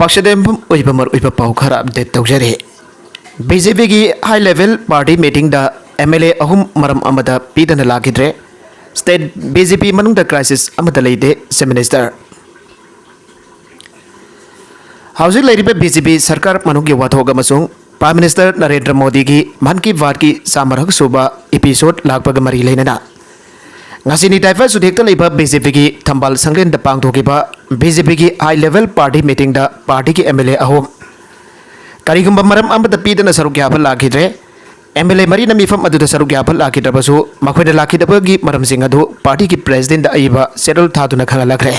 पक्षदेंबम उइबमर उइब पाउ खरा update तौजरे BJP की हाई लेवल पार्टी मीटिंग दा एमएलए अहुम मरम अमदा पीदन लागिद्रे स्टेट बीजेपी मनुंग दा क्राइसिस अमदा लेदे से मिनिस्टर हाउसिंग लेरिबे बीजेपी सरकार मनुंग की वाथोग अमसुंग प्राइम मिनिस्टर नरेंद्र मोदी की मन की बात की सामरक सुबह एपिसोड लागपग मरी लेना ngasi taifa sudhekta leiba BJP की थंबाल संगलेन द पांगथोकिबा BJP की high level party meeting the party की MLA अहोम करिगुंबा मरम अमद पीदन सरुक याबल लाखिद्रे MLA मरी नमीफम अदुद सरुक याबल लाखिद्रबसु मखोइद लाखिदबगी मरम सिंह अदु पार्टी की प्रेसिडेंट अइबा सेडल थादुना खंगलखरे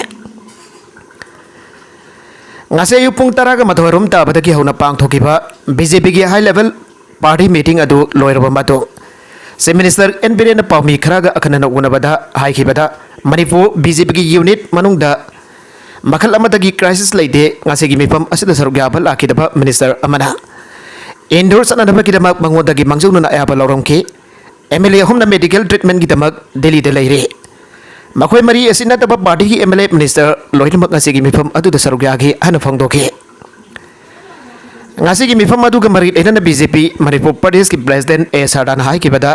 ngase yu pung taraga mathorum tabadagi hona पांगथोकिबा BJP की हाई लेवल पार्टी मीटिंग अदु लोइरबा मतो से मिनिस्टर एन बिरेन पाउमी खरागा अखनन उनबदा हाइखिबदा मणिपुर बीजेपी की यूनिट मनुंगदा मखल अमदगी क्राइसिस लेदे ngasi मिफम असिद सरुक याबल आखिदबा मिनिस्टर अमना इंडोर सनदबकीदमक मंगोदगी मंगजौना याबल लौरमके MLA हमना मेडिकल ट्रीटमेंट गिदमक दिल्ली दे लेरे मखोय मरी असिनतबा पार्टी की MLA मिनिस्टर लोइनमक ngasi मिफम अदुद सरुक यागे हन फंगदोके ngasi की मिफम अदुग मरी लेना BJP मणिपुर प्रदेश की प्रेसिडेंट ए सरदान हाई की बदा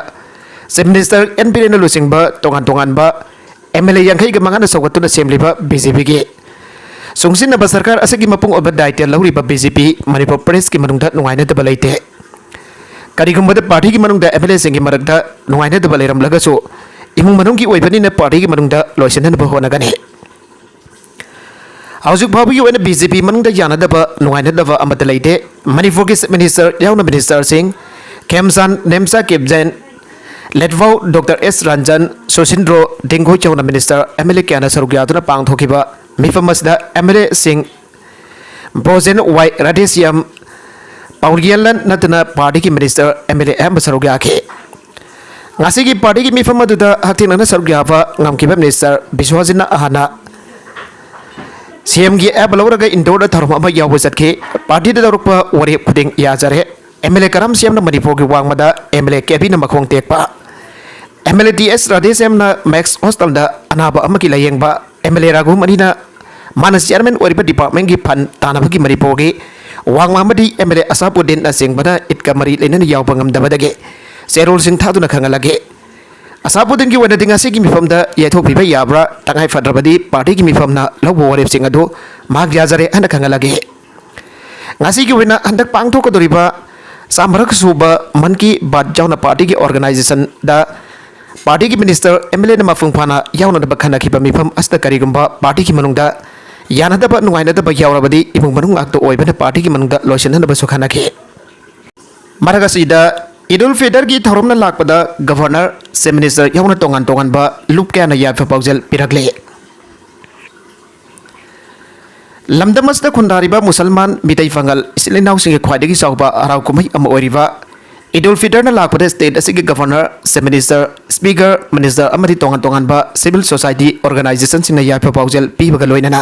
से मिनिस्टर एन बिरेन लुसिंगबा तोंगान तोंगानबा MLA यांखै ग मंगाना सौगतुना सेमलिबा BJP की सुंगसिनबा सरकार असगी मपुंग ओबा दायित्व लौरिबा BJP मणिपुर प्रदेश की मनुंगदा नुंगाइनदबा लेते करिगुंबदा पार्टी की मनुंगदा MLA सिंगी मरगदा नुंगाइनदबा लेरमलगसु इमुंग मनुंगी ओइबनिना पार्टी की मनुंगदा लोइसननबा होनगने हाउसिंग फाबगी ओइना BJP मनुंगदा यानदबा नुंगाइनदबा अमद लेते मणिपुर की मिनिस्टर याउना मिनिस्टर सिंह खेमसान नेमसा केबजेन लेटवाउ डॉक्टर एस रंजन सुसिंद्रो डिंगो चौना मिनिस्टर MLA क्या सरुक यादुना पांगथोकिबा मिफम असदा MLA सिंह ब्रोजेन वाई राधेश्याम पाउलियलन नतना पार्टी की मिनिस्टर MLA एम सरुक याखे ngasi की पार्टी की मिफम अदुदा हथिनना सरुक याबा ngamkiba मिनिस्टर बिश्वजिना अहाना CM की एप लौरगा इंडोर थरम अमा याव चतके पार्टी दौरप वरे खुदिंग याजरे MLA करम CM मणिपुर की वांगमदा MLA केबी मखोंग तेकपा MLA DS Radheshyam Max hostel अनाबा अमकी लायेंगबा MLA राघु मनीना मानस चेयरमैन ओरिबा डिपार्टमेंट की फंड तानबगी मणिपुर की वांगमामदी MLA असापुद्दीन असिंगबदा इतका मरी लेनन यावबा ngamdabadage सेरोल सिंह थादुना खंगलगे असापुद्दीन की वनदि ngasi की मिफमदा येथोपिबा याब्रा तंगाई फद्रबदी पार्टी की मिफमना लौबो वरेब सिंह अदु माग याजरे हन खंगलगे ngasi की वना हंदक पांगथोकदोरिबा सामरक सुबा मन की बात जाउना पार्टी की ऑर्गेनाइजेशन दा पार्टी की मिनिस्टर MLA न मफुंगफाना याउना बखना की मिफम अस्त करिगुंबा पार्टी की मनुंगदा यानदबा नुंगाइनदबा यावरबदी इमुंग मनुंग आक्तो ओइबना पार्टी की मनुंगदा लोइसनदबा सुखानाखे मरगसिदा ईदुल फितर की थौरमना लाकपदा गवर्नर से मिनिस्टर याउना तोंगान तोंगानबा लुप क्याना याफा पाउजल पिरगले लमदमसदा खुंदारिबा मुसलमान मितै फंगल इस्लिनाउ सिंग ख्वाइदगी साउबा अराउ कुमै अम ओरिबा ईदुल फितर न लाकपदा स्टेट असिगे गवर्नर से मिनिस्टर स्पीकर मिनिस्टर अमदि तोंगान तोंगानबा सिविल सोसाइटी ऑर्गेनाइजेशन सिंग याफा पाउजल पीबगा लोइनना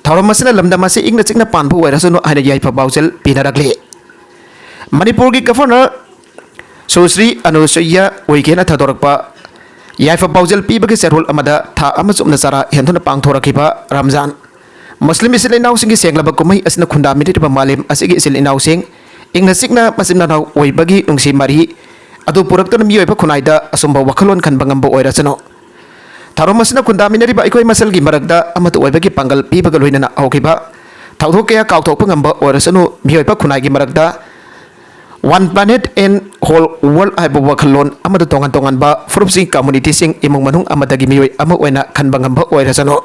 थौरमसना लमदमसे इंगना चिंगना पानबु वैरसनु आइना याफा पाउजल पिनरगले मणिपुर की गवर्नर सुश्री अनुसुईया ओइकेना थदोरकपा याफा पाउजल पीबगे सेरोल अमदा था अमसुमना सारा हेंथुना पांगथोरखिबा रमजान मुस्लिम इस्लिनाउ सिंग सेंगलबा कुमै असना खुंदा मिरिबा मालेम असिगे इस्लिनाउ सिंग इंगना सिगना मसिमनाउ ओइबगी नुंगसी मरी अदु पुरक्तन मियोइबा खुनाइदा असुंबा वखलोन खनबा ngamba ओइरासनो थारोमसना खुंदा मिनरिबा इकोइ मसलगी मरगदा अमत ओइबगी पंगल पीबगा लोइनना औखिबा थाउथो कया काउथोकपा ngamba ओइरासनो मियोइबा खुनाइगी मरगदा one planet and whole world हाइबा वखलोन अमद तोंगान तोंगानबा फुरुपसिंग कम्युनिटी सिंग इमुंग मनुंग अमदगी मियोइ अमा ओइना खनबा ngamba ओइरासनो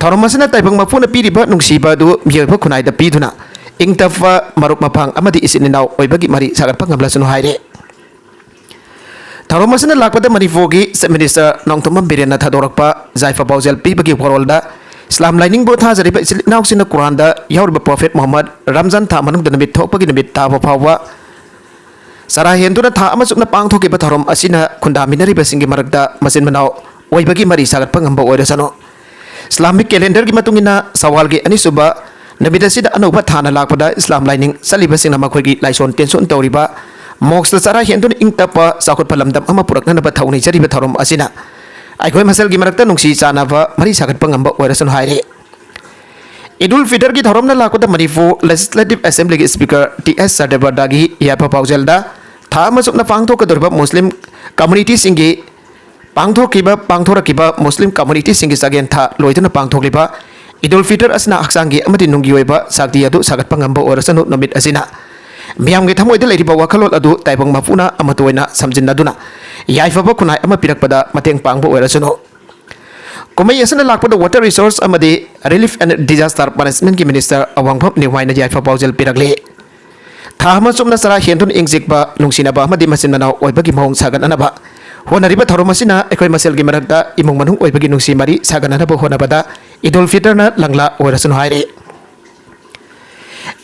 थौरमसना ताइबंग मफुना पीरिबा नुंगसीबा दु मियोइबा खुनाइदा पीदुना इंगतफा मरुप मफांग अमदि इसिनिनाउ ओइबगी मरी सागतपा ngamblasunu हाइरे थौरमसना लाकपदा मणिपुर की सब मिनिस्टर नोंगथुमम बिरेन थादोरकपा जायफा पाउजल पीबगी वरोलदा इस्लाम लाइनिंग बो थाजरिबा इसिलिनाउसिना कुरानदा यावरबा प्रॉफिट मोहम्मद रमजान था मनुंग नमित थोकपगी नमित ताबा फाववा सरा हेंदुना था अमसुना पांगथोकिबा थौरम असिना खुंदामिनरिबा सिंगी मरगदा मसिन मनाउ ओइबगी मरी सागतपा ngamba ओइरसनो इस्लामिक कैलेंडर की मतुंगिना सवाल के अनिसुबा नबिदसिदा अनौबा थाना लाकपदा इस्लाम लाइनिंग सलिबसिंगना मखोइगी लाइसोन टेंशन तौरिबा मोक्स सारा हेंदुन इंगतपा साखुत फलमदम अमा पुरकनबा थौनै जरिबा थौरम असिना अखोय मसल की मरकता नुंगसी चानाबा मरी सागतपा ngamba ओइरसनो हाइरे Idul Fitr की थौरम ना लाको मणिपुर लेजिस्लेटिव असेंबली की स्पीकर टी.एस. सदेबर्दा की याफा पाउजेलदा था मसुक ना पांगथोकदोरबा मुस्लिम कम्युनिटी सिंगी पांगथोरकिबा मुस्लिम कम्युनिटी सिंगी सगेन था लोइदना पांगथोकलिबा Idul Fitr asna haksangi amadi nunggi oiba sakti adu sagat pangamba orasanu namit asina miyam ge thamoida leiriba wakhalot adu taibang mapuna amatoina samjinnaduna yaifaba kunai ama pirakpada mateng pangba orasanu Kumai asana lakpada water resource amadi relief and disaster management ki minister awangpham niwaina yaifa paujal pirakle thama sumna sara hendun ingjikba nungsinaba amadi masinmana oibagi maung sagan anaba honariba tharomasina ekoi masel gi marakta imung manung oibagi nungsi mari sagan anaba honabada Idul Fitr na langla orasun haire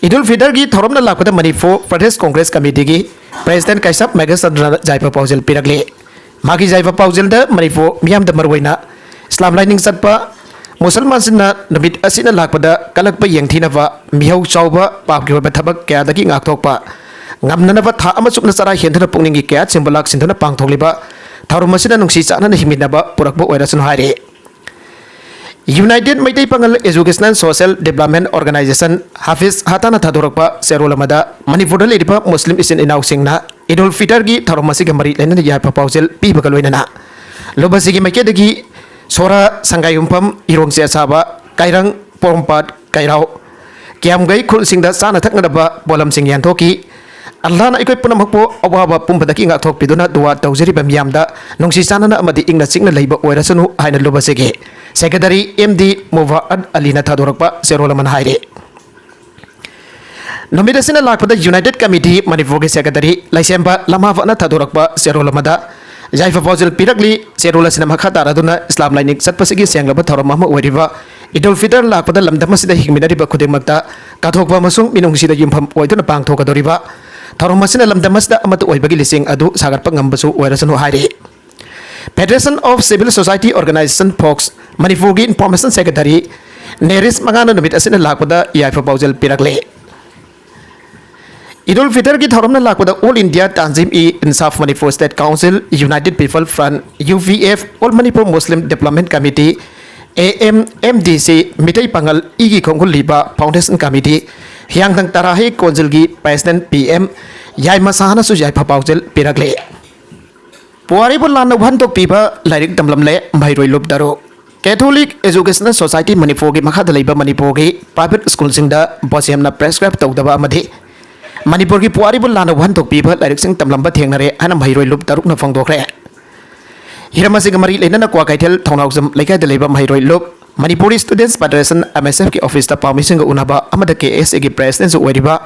Idul Fitr ki thorom na lakpada Manipur Pradesh Congress Committee ki President Kaisap Megasandra Jaipa Paujal Piragle Magi Jaipa Paujal da Manipur miyam da marwaina Islam lining satpa Musalman sinna nabit asina lakpada kalakpa yengthina ba mihau chauba papki ba thabak kya dagi ngakthokpa ngamnana ba tha amasuk na sara hendana pungningi kya simbalak sindana pangthokliba thorom asina nungsi chana na himina ba purakba orasun haire United Maitai Pangal Educational Social Development Organization Hafiz Hatana Thadorakpa Serolamada Manipur Ledipa Muslim Isin Inausingna Idul Fitr gi Tharomasi Gamari Lena Yapa Pausel Pibakaloina Lobasigi Makedagi Sora Sangayumpam Irong Saba Kairang Pompat Kairao Kiamgai Kul Singda Sana Taknaba Bolam Sing Yantoki Allah na ikoy punamakpo awaba pumpadaki nga thok piduna duwa tawjari bam yamda nungsi sana na amadi ingna singna leiba oirasanu haina lubasege Secretary MD Muwaad Alina Thadorakpa Serolaman haire Nomidasina lakpada United Committee Manipur Secretary Laisemba Lamavana Thadorakpa Serolamada Jaifa Fawzil Pirakli Serola Sinama Khataraduna Islam Lining Satpasigi Senglaba Tharamama Oiriva Idul Fitr lakpada lamdamasida hingminariba khudimakta kathokba masung minungsida yumpham oiduna pangthokadoriba Tharomasina lamdamasda amatu oibagi lising adu sagarpa ngambasu oirasanu haire Federation of Civil Society Organization Fox Manipur gi Information Secretary Neris Mangana namit asina lakpada yaifa paujal pirakle Idul Fitr ki thorom na lakpada All India Tanzim-e-Insaf Manipur State Council United People Front UVF All Manipur Muslim Development Committee AMMDC Mitai Pangal Igi Kongul Liba Foundation Committee Hyang Tang Tarahi Council gi President PM Yai Masahana su Yai Papaujal Pirakle Puari pun lana wantok pipa lairik tamlam le mairoi lup daro Catholic Educational Society Manipur gi makha dalaiba Manipur gi private school singda bosem na prescribe tawdaba amadi Manipur gi puari pun lana wantok pipa lairik sing tamlam ba thengnare ana mairoi lup daruk na phangdokre Hiramasi gamari lena kwa kaitel thonauxam laikai dalaiba mairoi lup Manipuri Students Federation MSF ki office ta pamising unaba amada KS gi president su oiriba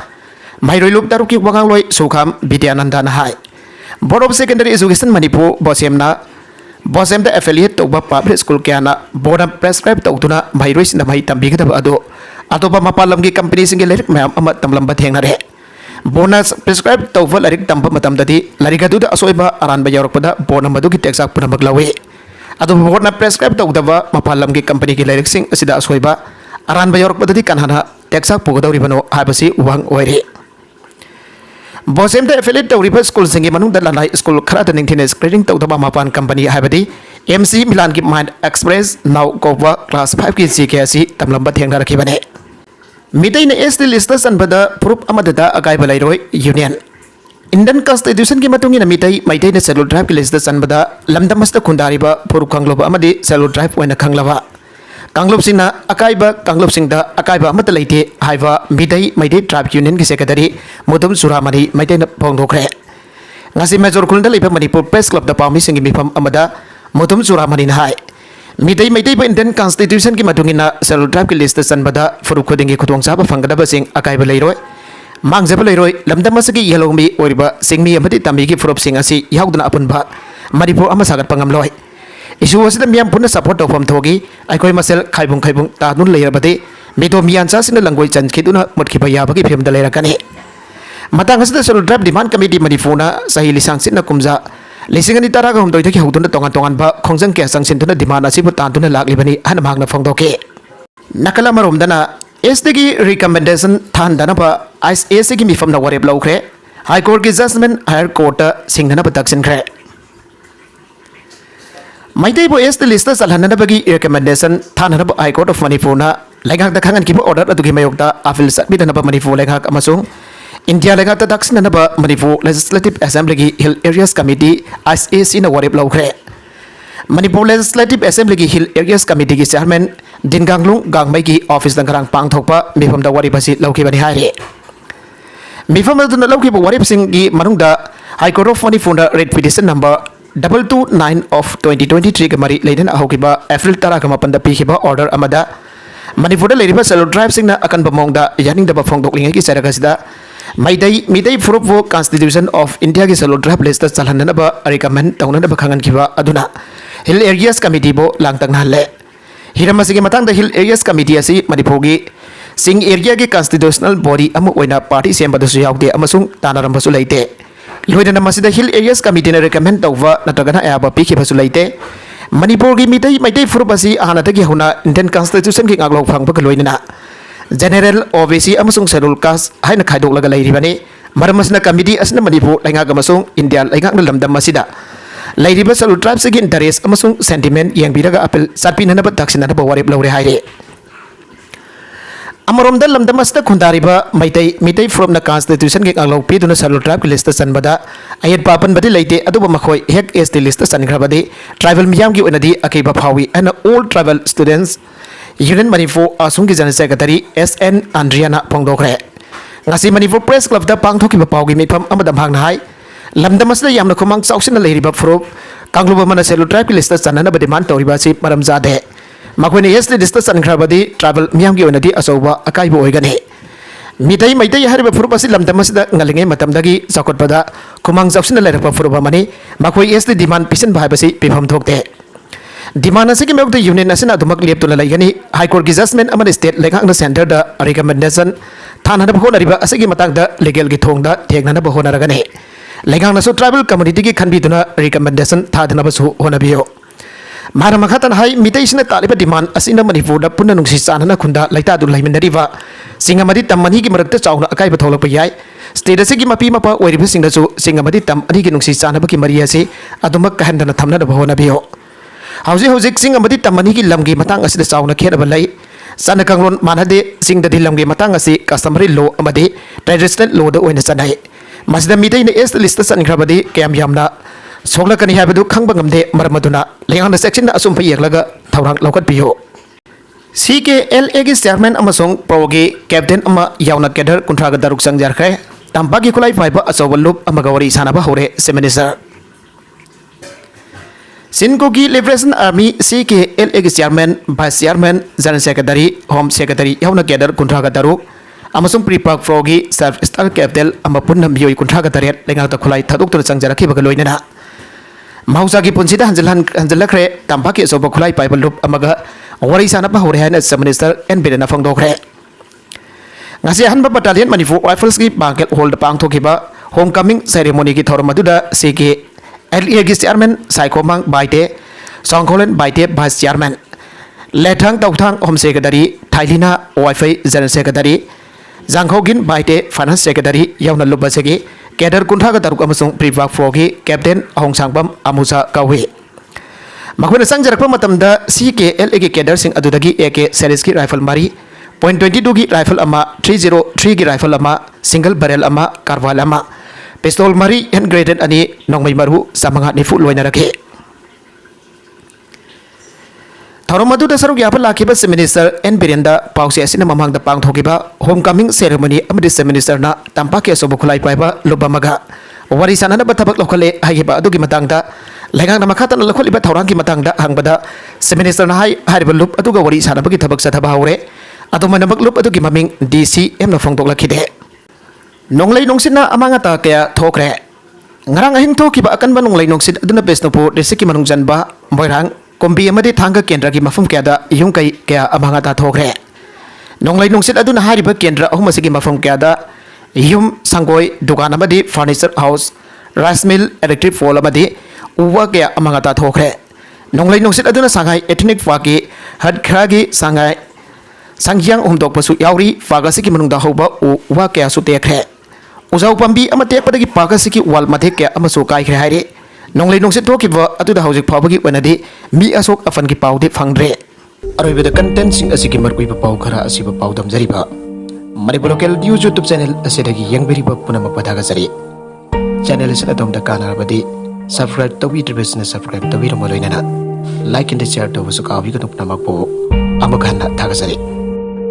mairoi lup daruk ki wangangloi sukham Vidyananda na hai Board of Secondary Education Manipur Bosemna Bosemda affiliate to public school kiana board of prescribe to tuna virus na mai tambigada ado atoba mapalam gi company singi lerik mayam amat tamlam bathengna re bonus prescribe to lerik tamba matam dadi larika du da asoiba aran ba yorok pada bona madu gi texak puna maglawe ado board na prescribe to daba mapalam gi company gi lerik sing asida asoiba aran ba yorok pada di kanhana texak pugadawri bano habasi wang oire Bosem da affiliate tawriba school singi manung da lanai school khara da ningthine screening tawdaba mapan company habadi MC Milan gi Mind Express now Kokwa class 5 ki CKC tamlamba thengna rakhibane Mitai na ST list sanbada proof amadada agai balairoi union Indian Constitution ki matungi na mitai maitai na cellular drive ki list sanbada lamdamasta khundariba puru kangloba amadi cellular drive waina khanglaba Kanglop singna akaiba kanglop singda akaiba amata leite haiba midai maidai tribe union ki secretary Mudum Suramani maidai na phongdokre ngasi major kulda leiba Manipur Press Club da pami singi mifam amada Mudum Suramani na hai midai maidai ba Indian Constitution ki matungina cellular tribe ki list sanbada furu khudingi khutong saba phangada sing akaiba leiroi mangjaba leiroi lamdamasagi yalongmi oriba singmi amati tambi ki furup sing asi yaudna apunba Manipur ama sagat pangamloi Isu wasida miyam punna support of from Togi, I call myself Kaibung Tanun layer bade, Medo Miansas in the language and Kiduna, Mutkipaya Bagi Pim the Lerakane. Matangas the Solo Drab Demand Committee Manifuna, Sahili Sansina Kumza, listening in the Taragum Doki Huduna Tongan Ba, Kongsan Kasang Sintuna Dimana Siputantuna Laglibani, and Magna Fondoke. Nakalama Romdana, Estegi recommendation Tandanapa, Ice Esigi me from the Warrior Blokre, High Court Judgment, Higher Court, Singanapa Duxin Cre. Maitai bo este lista salhanana bagi recommendation thanana High Court of Manipur na Lengak da khangan kiba order adu ki mayokta apil satbi da naba Manipur lengak amasung India lengak da daksin naba Manipur Legislative Assembly ki Hill Areas Committee ISAC na warip lawkre Manipur Legislative Assembly ki Hill Areas Committee ki Chairman Dinganglung Gangmai ki office dangarang pangthokpa mifam da warip asi lawki bani haire mifam da na lawki ba warip sing ki manungda High Court of Manipur da Red Petition number 229 of 2023 ka mari leiden ahokiba April 10 ka mapanda pikiba order amada Manipur da leriba selo tribe singna akan bamongda yaning da bafong doklingai ki saragasida midai furupo Constitution of India ki selo tribe list chalhanna ba recommend tawna da bakhangan kiba aduna Hill Areas Committee bo langtang nalle hiramasi ki matang da Hill Areas Committee asi Manipur gi sing area ki constitutional body amu oina party semba da su yaukde amasung tanaram basu leite loidana masida Hill Areas Committee na recommend tawwa natagana aba piki basu leite Manipur ki mitai furupasi ahana tagi huna Indian Constitution ki ngaglaw phang ba loinana General OBC amasung schedule caste haina khaidok laga leiribani maramasna committee asna Manipur laingak amasung India laingak na lamdam masida leiriba schedule tribes ki interest amasung sentiment yang biraga apel satpinana ba daksina ba warip lawre haire Amarom da lamdam asda khundariba mitai from the Constitution ki ngaglaw piduna schedule tribe ki list sanbada ayat papan badi leite aduba makhoi hek ST list sangrabadi tribal miyam ki onadi akiba phawi and all tribal students Union Manipur asung ki General Secretary SN Andriana Pongdokre ngasi Manipur Press Club da pangthokiba pawgi mifam amada bhangna hai lamdam asda yamna khumang chauksina leiriba furub kangluba mana schedule tribe ki list sanana ba demand toriba si maram jade makoine ST list sangrabadi tribal miyam ki onadi asoba akaiba oigani mitai hariba furup asi lamdam asda ngalingai matamdagi sakotpada khumang chauksina leirapa furuba mani makoi ST demand pisen bhaibasi pifam thokte Demand asi ki mekta union asina adumak leptuna laigani High Court ki judgment amana state lengak na center da recommendation thana na bahona riba asi ki matang da legal ki thong da thekna na bahona ragani lengak na so tribal community ki khanbi duna recommendation thadna basu hona biyo mara makhatan hai mitai sina taliba demand asina Manipur da punna nungsi chana na khunda laita du laiminariba singamadi tamani ki marakta chawna akai ba tholak pa yai state asi ki mapi mapa oiriba singda su singamadi tam ani ki nungsi chana ba ki mari asi adumak kahandana thamna da bahona biyo Hauzik sing amadi tamani ki lamgi matang asi da chawna khera balai sana kanglon manade sing da lamgi matang asi customary law amadi traditional law da oina sanai masda mitai na est list san grabadi kayam yamna sogla kani habadu khangba ngamde maramaduna lengang section da asum phai laga thawrang lokat piyo CKLA ki chairman amasong progi captain ama yauna kedar kuntraga daruk sangjar khai tampaki kulai faiba asawallup amagawari sanaba hore seminisar Sinkogi Liberation Army CKLA ki chairman, vice chairman, general secretary, home secretary yauna kedar kuntraga daruk amasung pre-park frogi self star capital amapun nambioi kuntraga daret lengang ta khulai thaduk tur changjara ki bagaloinana Mausa ki punsida hanjalakre tampaki soba khulai paibal rup amaga wari sana pa hore hana minister NBN fangdokre ngasi hanba battalion Manipur Rifles ki bangkel hold pangthokiba homecoming ceremony ki thormaduda CK LA ki chairman Saikomang Baite Songkolen Baite vice chairman Lethang Tauthang home secretary Thailina Wi-Fi general secretary Zanghogin Baite finance secretary yauna lubasegi Kedar kuntraga daruk amasung pre-park frogi captain Hong Sangbam Amusa Kawi makhuna sangjarakpa matamda CKLA ki kedar sing adudagi AK series ki rifle mari .22 ki rifle ama 303 ki rifle ama single barrel ama karwal ama pistol mari hand grenade ani nongmai maru samanga nifu loina rakhe Tharamadu da saruk yapa lakiba minister N Birenda pausi asina mamang da pangthokiba homecoming ceremony amadi minister na tampaki asobo khulai paiba lubamaga wari sanana batabak lokale hagiba adugi matangda lengang na makhatan lakholiba thawrang ki matangda hangbada minister na hai hariba lup aduga wari sanabagi thabak sathaba haure aduma nabak lup adugi maming DCM na phongtok lakhide Nonglay nongsin na amanga ta kaya thokre ngarang ahing thokiba akan ba nonglay nongsin aduna besnopu resiki manungjan ba moirang kombi amadi thanga kendra ki mafum kya da yung kai kaya amanga ta thokre nonglay nongsin aduna hariba kendra ahumasi ki mafum kya da yum sangoi dukan amadi furniture house rice mill electric pole amadi uwa kaya amanga ta thokre nonglay nongsin aduna sangai ethnic faki had khragi sangai sangyang umdok pasu yauri fagasi ki manungda hoba uwa kaya su tekre Uzau pambi ama tek padagi pakasi ki wal mathe kya ama so kai khre haire nonglei nongse thokiba atuda hojik phawagi wanadi mi asok afan ki pawde phangre अरोइबदा content सिंग असिगी मरकुइबा पाउ खरा असिबा पाउ दमजरिबा Manipur local news YouTube channel असिदगी यंगबेरिबा पुनमक पथागजरी चैनल असिदा दोमदा कानारबदी सब्सक्राइब तौबीद्रिबसना सब्सक्राइब तौबीरमो लोइनना लाइक एंड शेयर तौबसु काबिगनु पुनमक पो अमक हन्ना थागजरी।